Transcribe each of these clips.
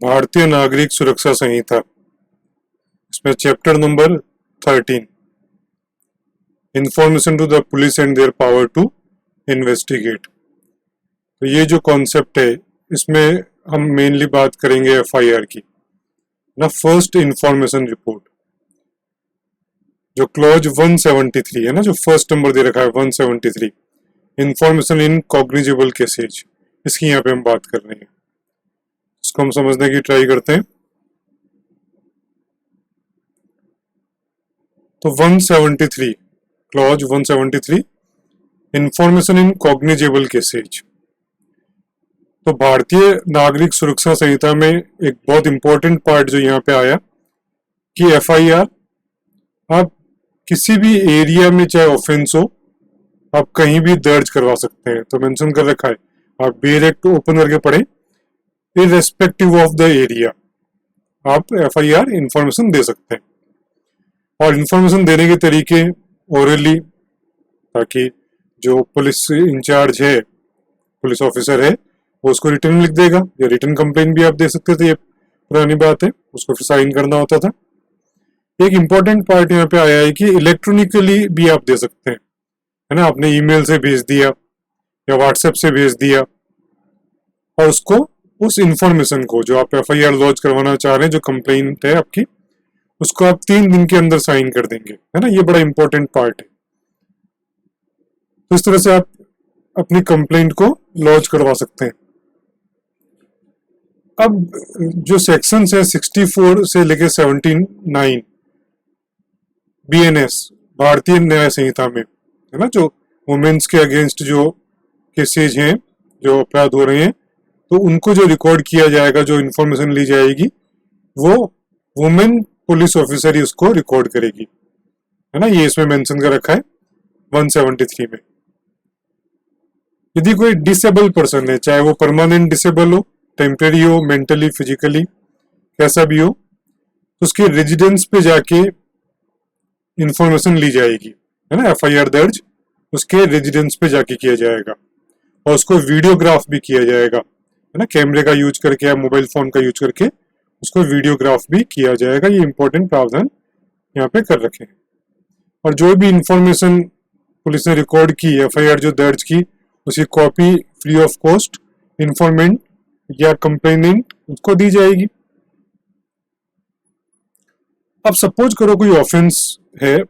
भारतीय नागरिक सुरक्षा संहिता, इसमें chapter number 13, information to the police and their power to investigate. तो ये जो कॉन्सेप्ट है इसमें हम मेनली बात करेंगे एफआईआर की ना, फर्स्ट इंफॉर्मेशन रिपोर्ट। जो क्लॉज 173 है ना, जो फर्स्ट नंबर दे रखा है 173, इंफॉर्मेशन इन कॉग्निजेबल केसेज, इसकी यहाँ पे हम बात कर रहे हैं। इसको हम समझने की ट्राई करते हैं। तो 173, clause 173, information in cognizable cases. तो भारतीय नागरिक सुरक्षा संहिता में एक बहुत इंपॉर्टेंट पार्ट जो यहाँ पे आया कि एफआईआर आप किसी भी एरिया में चाहे ऑफेंस हो आप कहीं भी दर्ज करवा सकते हैं। तो मेंशन कर रखा है, आप बेल एक्ट ओपन करके पढ़ें, इररेस्पेक्टिव ऑफ द एरिया आप एफआईआर इंफॉर्मेशन दे सकते हैं। और इंफॉर्मेशन देने के तरीके ओरली, ताकि जो पुलिस इंचार्ज है, पुलिस ऑफिसर है, वो उसको रिटर्न लिख देगा, या रिटर्न कंप्लेन भी आप दे सकते थे, ये पुरानी बात है, उसको फिर साइन करना होता था। एक इंपॉर्टेंट पार्ट यहाँ पे आया है कि इलेक्ट्रॉनिकली भी आप दे सकते हैं, है ना। आपने ईमेल से भेज दिया या व्हाट्सएप से भेज दिया, और उसको उस इंफॉर्मेशन को जो आप एफआईआर लॉन्च करवाना चाह रहे हैं, जो कंप्लेंट है आपकी, उसको आप 3 दिन के अंदर साइन कर देंगे, है ना। ये बड़ा इंपॉर्टेंट पार्ट है। तो इस तरह से आप अपनी कंप्लेंट को लॉन्च करवा सकते हैं। अब जो सेक्शंस है 64 से लेके 79 बीएनएस, भारतीय न्याय संहिता में, है ना, जो वुमेन्स के अगेंस्ट जो केसेज हैं, जो अपराध हो रहे हैं, तो उनको जो रिकॉर्ड किया जाएगा, जो इंफॉर्मेशन ली जाएगी, वो वुमेन पुलिस ऑफिसर ही उसको रिकॉर्ड करेगी, है ना। ये इसमें मेंशन कर रखा है 173 में। यदि कोई डिसेबल पर्सन है, चाहे वो परमानेंट डिसेबल हो, टेम्पररी हो, मेंटली, फिजिकली, कैसा भी हो, तो उसके रेजिडेंस पे जाके इंफॉर्मेशन ली जाएगी, है ना। एफआईआर दर्ज उसके रेजिडेंस पे जाके किया जाएगा, और उसको वीडियोग्राफ भी किया जाएगा, है ना। कैमरे का यूज करके या मोबाइल फोन का यूज करके उसको वीडियोग्राफ भी किया जाएगा। ये इंपॉर्टेंट प्रावधान यहाँ पे कर रखे हैं। और जो भी इंफॉर्मेशन पुलिस ने रिकॉर्ड की, एफआईआर जो दर्ज की, उसकी कॉपी फ्री ऑफ कॉस्ट इंफॉर्मेंट या कंप्लेनेंट उसको दी जाएगी। अब सपोज करो कोई ऑफेंस है,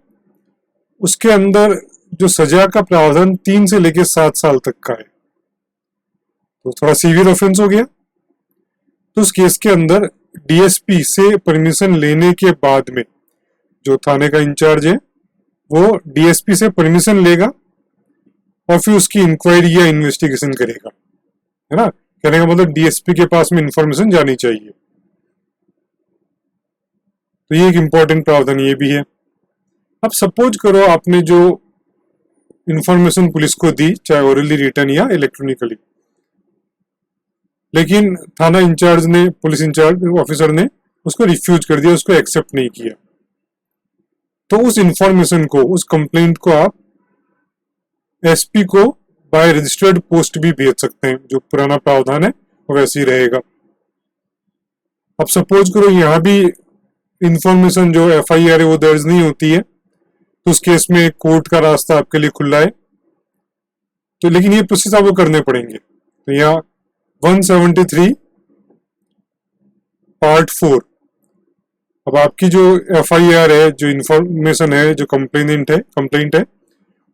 उसके अंदर जो सजा का प्रावधान 3 से लेकर 7 साल तक का है, तो थोड़ा सीवियर ऑफेंस हो गया। तो उस केस के अंदर डीएसपी से परमिशन लेने के बाद में जो थाने का इंचार्ज है, वो डीएसपी से परमिशन लेगा और फिर उसकी इंक्वायरी या इन्वेस्टिगेशन करेगा, है ना। कहने का मतलब डीएसपी के पास में इंफॉर्मेशन जानी चाहिए। तो ये एक इंपॉर्टेंट प्रावधान ये भी है। अब सपोज करो आपने जो इंफॉर्मेशन पुलिस को दी, चाहे ओरली, रिटर्न या इलेक्ट्रॉनिकली, लेकिन थाना इंचार्ज ने, पुलिस इंचार्ज ऑफिसर ने उसको रिफ्यूज कर दिया, उसको एक्सेप्ट नहीं किया, तो उस इंफॉर्मेशन को, उस कंप्लेंट को आप एसपी को बाय रजिस्टर्ड पोस्ट भी भेज सकते हैं। जो पुराना प्रावधान है वो वैसे ही रहेगा। अब सपोज करो यहाँ भी इंफॉर्मेशन जो एफआईआर है वो दर्ज नहीं होती है, तो उस केस में कोर्ट का रास्ता आपके लिए खुला है। तो लेकिन ये प्रोसेस आपको करने पड़ेंगे। तो यहाँ 173 पार्ट 4, अब आपकी जो एफआईआर है, जो इंफॉर्मेशन है, जो कंप्लेंट है,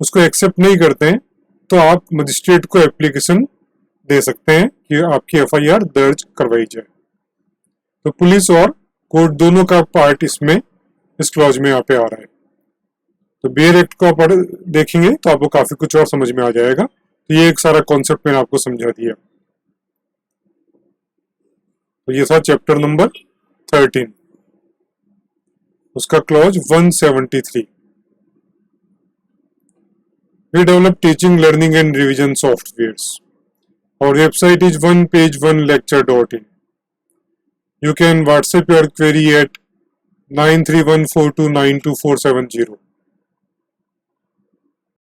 उसको एक्सेप्ट नहीं करते हैं, तो आप मजिस्ट्रेट को एप्लीकेशन दे सकते हैं कि आपकी एफआईआर दर्ज करवाई जाए। तो पुलिस और कोर्ट दोनों का पार्ट इसमें, इस क्लॉज में यहाँ पे आ रहा है। तो बेयर एक्ट को आप देखेंगे तो आपको काफी कुछ और समझ में आ जाएगा। तो ये एक सारा कॉन्सेप्ट मैंने आपको समझा दिया। तो ये था चैप्टर नंबर 13, उसका clause 173। We develop teaching, learning and revision softwares. Our website is onepage1lecture.in. You can WhatsApp your query at 9314292470.